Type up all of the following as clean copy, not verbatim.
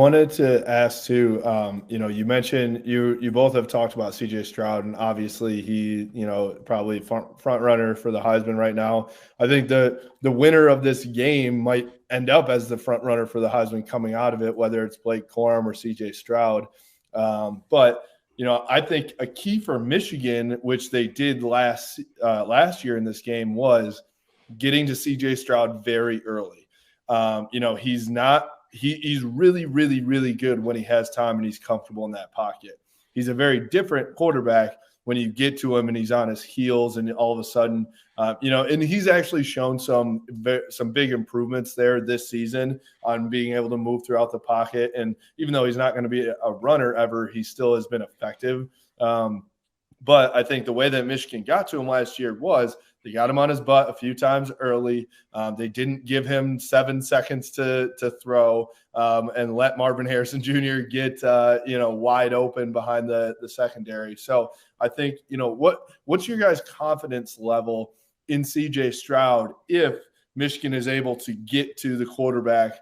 wanted to ask too. You mentioned you both have talked about CJ Stroud, and obviously he, probably front runner for the Heisman right now. I think the winner of this game might end up as the front runner for the Heisman coming out of it, whether it's Blake Corum or CJ Stroud. But I think a key for Michigan, which they did last year in this game, was getting to CJ Stroud very early. He's really, really, really good when he has time and he's comfortable in that pocket. He's a very different quarterback when you get to him and he's on his heels and all of a sudden, and he's actually shown some big improvements there this season on being able to move throughout the pocket. And even though he's not going to be a runner ever, he still has been effective. But I think the way that Michigan got to him last year was they got him on his butt a few times early. They didn't give him 7 seconds to throw and let Marvin Harrison Jr. get wide open behind the secondary. So I think what's your guys' confidence level in CJ Stroud if Michigan is able to get to the quarterback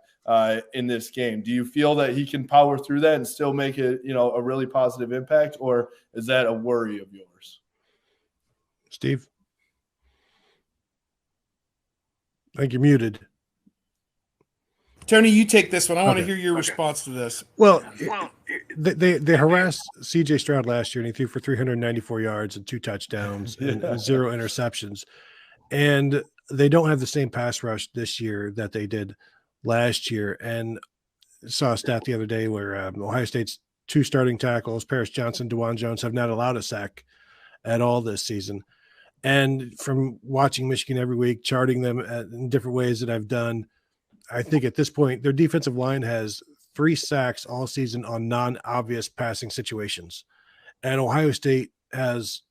in this game? Do you feel that he can power through that and still make it a really positive impact, or is that a worry of yours? Steve? I think you're muted. Tony, you take this one. I want to hear your response to this. Well, they harassed CJ Stroud last year, and he threw for 394 yards and 2 touchdowns and 0 interceptions. And they don't have the same pass rush this year that they did last year. And saw a stat the other day where Ohio State's 2 starting tackles, Paris Johnson, DeJuan Jones, have not allowed a sack at all this season. And from watching Michigan every week, charting them in different ways that I've done, I think at this point, their defensive line has 3 sacks all season on non-obvious passing situations. And Ohio State has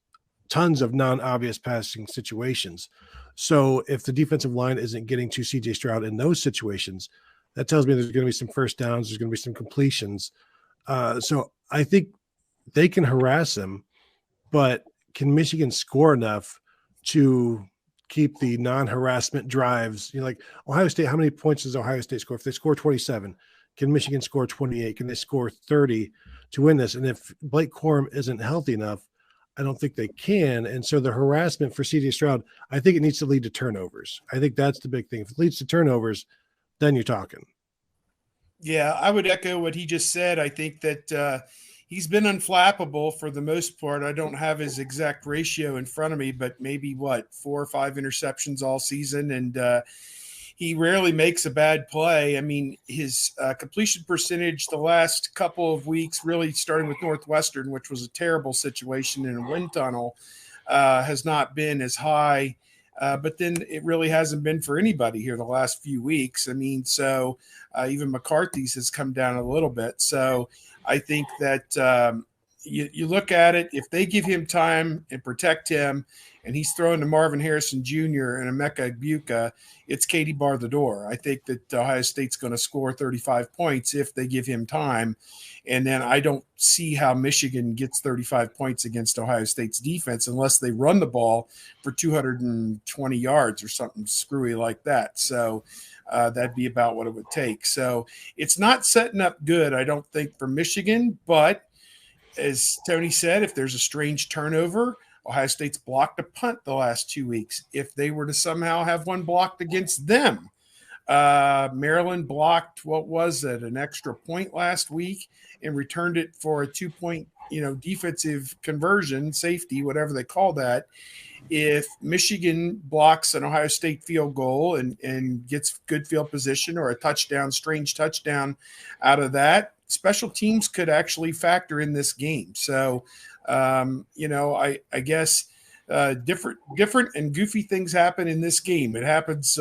tons of non-obvious passing situations. So if the defensive line isn't getting to CJ Stroud in those situations, that tells me there's going to be some first downs, there's going to be some completions. So I think they can harass him, but can Michigan score enough to keep the non-harassment drives? Like Ohio State, how many points does Ohio State score? If they score 27, can Michigan score 28? Can they score 30 to win this? And if Blake Corum isn't healthy enough, I don't think they can. And so the harassment for CJ Stroud, I think it needs to lead to turnovers. I think that's the big thing. If it leads to turnovers, then you're talking. Yeah, I would echo what he just said. I think that he's been unflappable for the most part. I don't have his exact ratio in front of me, but maybe 4 or 5 interceptions all season. And he rarely makes a bad play. I mean, his completion percentage the last couple of weeks, really starting with Northwestern, which was a terrible situation in a wind tunnel, has not been as high. But then it really hasn't been for anybody here the last few weeks. I mean, so even McCarthy's has come down a little bit. So I think that you look at it, if they give him time and protect him, and he's throwing to Marvin Harrison Jr. and Emeka Egbuka, it's Katie bar the door. I think that Ohio State's going to score 35 points if they give him time. And then I don't see how Michigan gets 35 points against Ohio State's defense unless they run the ball for 220 yards or something screwy like that. So that'd be about what it would take. So it's not setting up good, I don't think, for Michigan. But as Tony said, if there's a strange turnover, Ohio State's blocked a punt the last 2 weeks. If they were to somehow have one blocked against them, Maryland blocked, an extra point last week and returned it for a 2-point, defensive conversion, safety, whatever they call that. If Michigan blocks an Ohio State field goal and gets good field position or a touchdown, strange touchdown out of that, special teams could actually factor in this game. So, I guess different and goofy things happen in this game. It happens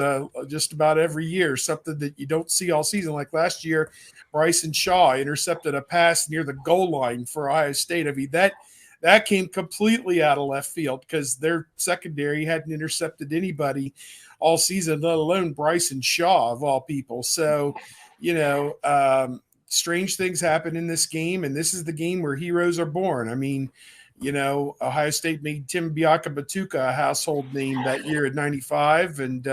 just about every year, something that you don't see all season. Like last year, Bryson Shaw intercepted a pass near the goal line for Ohio State. I mean, that came completely out of left field because their secondary hadn't intercepted anybody all season, let alone Bryson Shaw of all people. So, strange things happen in this game, and this is the game where heroes are born. I mean, Ohio State made Tim Biaka-Batuka a household name that year at 95, and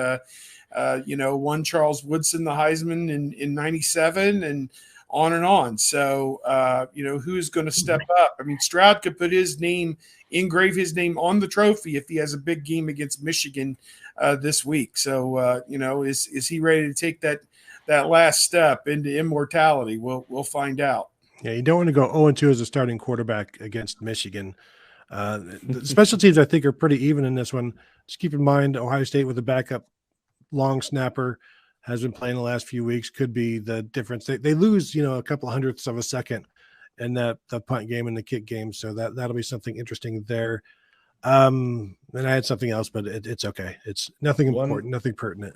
won Charles Woodson the Heisman in 97, and on and on. So, who's going to step up? I mean, Stroud could put engrave his name on the trophy if he has a big game against Michigan this week. So, is he ready to take that last step into immortality? We'll find out. Yeah, you don't want to go 0-2 as a starting quarterback against Michigan. The special teams, I think, are pretty even in this one. Just keep in mind, Ohio State with a backup long snapper has been playing the last few weeks, could be the difference. They lose, a couple of hundredths of a second in the punt game and the kick game. So that'll be something interesting there. And I had something else, but it's okay. It's nothing important, nothing pertinent.